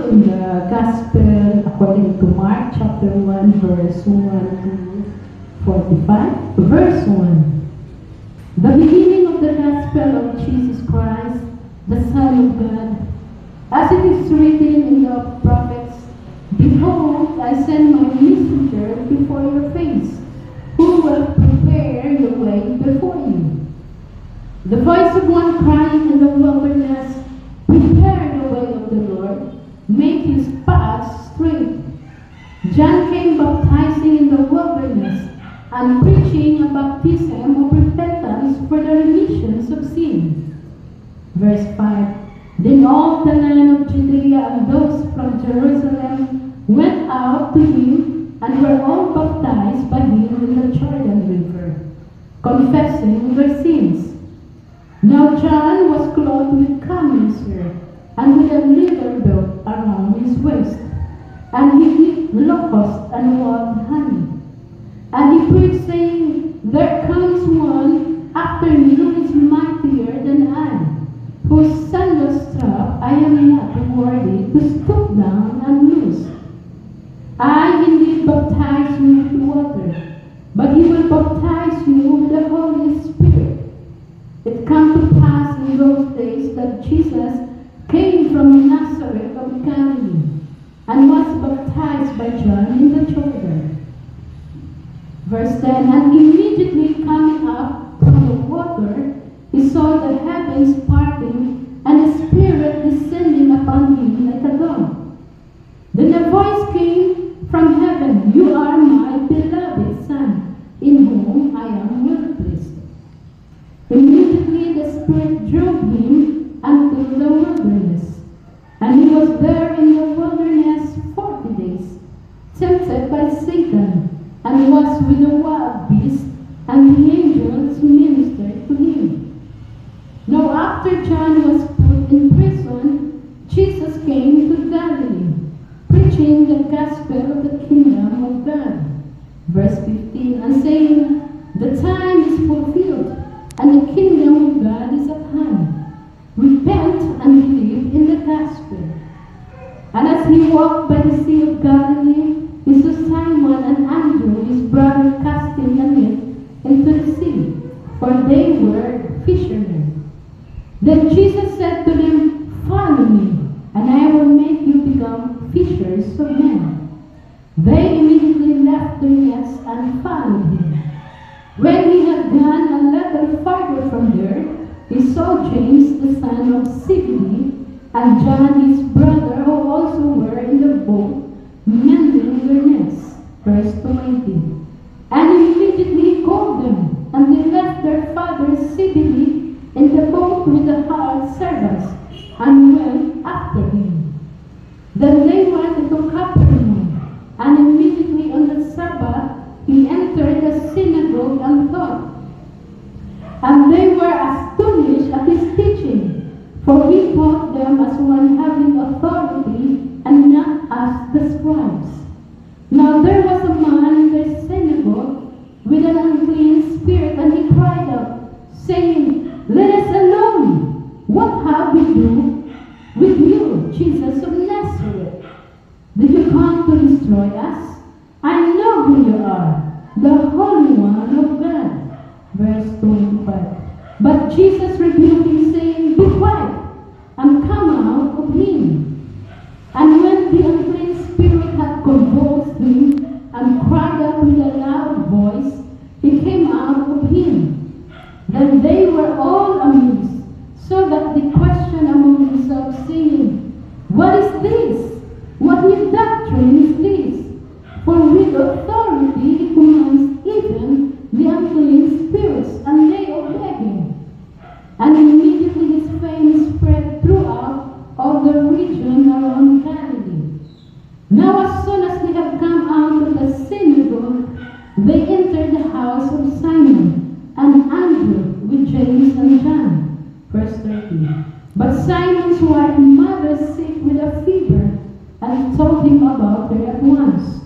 in the Gospel according to Mark chapter 1 verse 1 to 45. Verse 1. The beginning of the Gospel of Jesus Christ, the Son of God, as it is written in the prophets, Behold, I send my messenger before your face, who will prepare your way before you. The voice of one crying in the wilderness, Prepare the way of the Lord, make his paths straight. John came baptizing in the wilderness and preaching a baptism of repentance for the remissions of sin. Verse 5. Then all the land of Judea and those from Jerusalem went out to him and were all baptized by him in the Jordan River, confessing their sins. Now John was clothed with camel's hair and with a leather belt around his waist, and he ate locusts and wild honey. And he preached, saying, There comes one after me who is mightier than I, whose sandal strap I am not worthy to stoop down and loose. I indeed baptize you with water, but he will baptize you with the Holy Spirit. It came to pass in those days that Jesus came from Nazareth of Galilee and was baptized by John in the Jordan. Verse 10, And immediately coming up from the water, he saw the heavens parting and the Spirit descending upon him like a dove. Then a voice came from heaven, You are my beloved Son, in whom I am well pleased. Immediately the Spirit drove him unto the wilderness, and he was there in the wilderness 40 days, tempted by Satan, and was with the wild beasts, and the angels ministered to him. Now after John was put in prison, Jesus came to Galilee, preaching the gospel of the kingdom of God. Verse 15, and saying, The time is fulfilled, and the kingdom of God is at hand. Repent and believe in the gospel. And as he walked by the sea of Galilee, he saw Simon and Andrew, his brother, casting a net into the sea, for they were fishermen. Then Jesus said to them, Follow me, and I will make you become fishers of men. They immediately left their nets and followed him. When he had gone a little farther from there, he saw James the son of Zebedee and John his brother, who also were in the boat, mending their nets. Verse 20. And he immediately called them, and they left their father Zebedee in the boat with the hired servants, and went after him. Then they went into Capernaum, and immediately on the Sabbath he entered the synagogue and taught. And they were astonished at his teaching, for he taught them as one having authority, and not as the scribes. Now there was a man in their synagogue with an unclean spirit, and he cried out, saying, Let us alone! What have we do with you, Jesus of Nazareth? Did you come to destroy us? I know who you are, the Holy One of God. Verse 25. But Jesus rebuked him, saying, Be quiet, and come out of him. And when the unclean spirit had convulsed him, and cried out with a loud voice, he came out of him. Then they were all amazed, so that they questioned among themselves, saying, What is this? What new doctrine is this? For with authority he commands even the unclean spirits, and they obey him. And immediately his fame spread throughout all the region around Galilee. Now as soon as they had come out of the synagogue, they entered the house of Simon and Andrew with James and John. Verse 30. But Simon's wife, mother, sick with a fever, and he told him about her at once.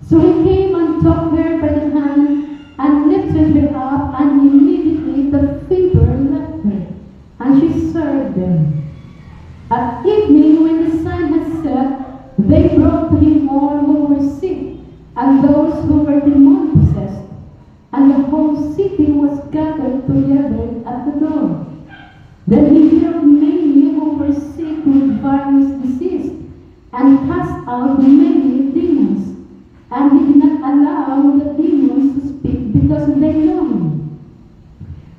So he came and took her by the hand and lifted her up, and immediately the fever left her, and she served them. At evening, when the sun had set, They brought to him all who were sick and those who were demon-possessed, and the whole city was gathered together at the door. Then he healed many who were sick with various diseases, and cast out many demons, and did not allow the demons to speak because they know him.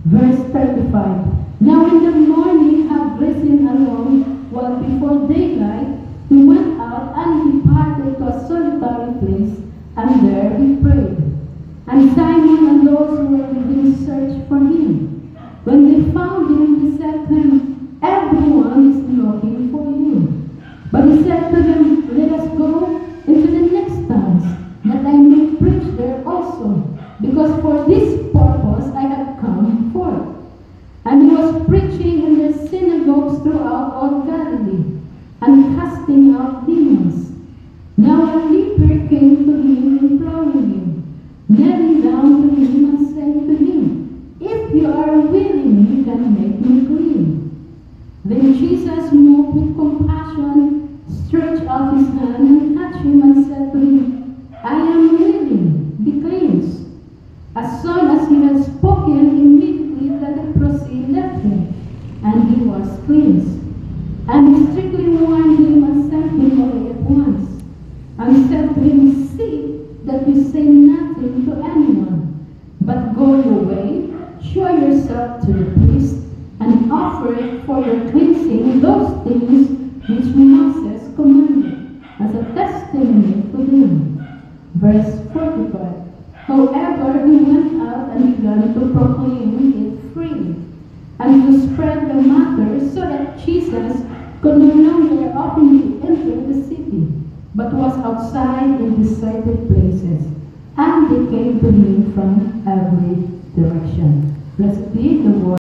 Verse 35. Now in the morning, have risen alone, while before daylight, he went out and departed to a solitary place, and there he prayed. And Simon and those who were with him searched for him. When they found him, they said to him, everyone is looking for you. But he said to them, let us go into the next towns, that I may preach there also, because for this purpose I have come forth. And he was preaching in their synagogues throughout all Galilee, and casting out demons. Now a leper came to him, imploring him, kneeling down to him and saying to him, if you are willing, you can make me clean. Then Jesus, moved with compassion, stretched out his hand and touched him and said to him, I am willing, be cleansed. As soon as he had spoken, immediately the leprosy left him, and he was cleansed. And he strictly warned him and sent him away at once, and said to him, see that you say nothing to anyone, but go your way, show yourself to the priest, and offer it for your cleansing those things which Moses commanded, as a testimony to them. Verse 45. However, he went out and began to proclaim it freely, and to spread the matter, so that Jesus could no longer openly enter the city, but was outside in deserted places. And they came to him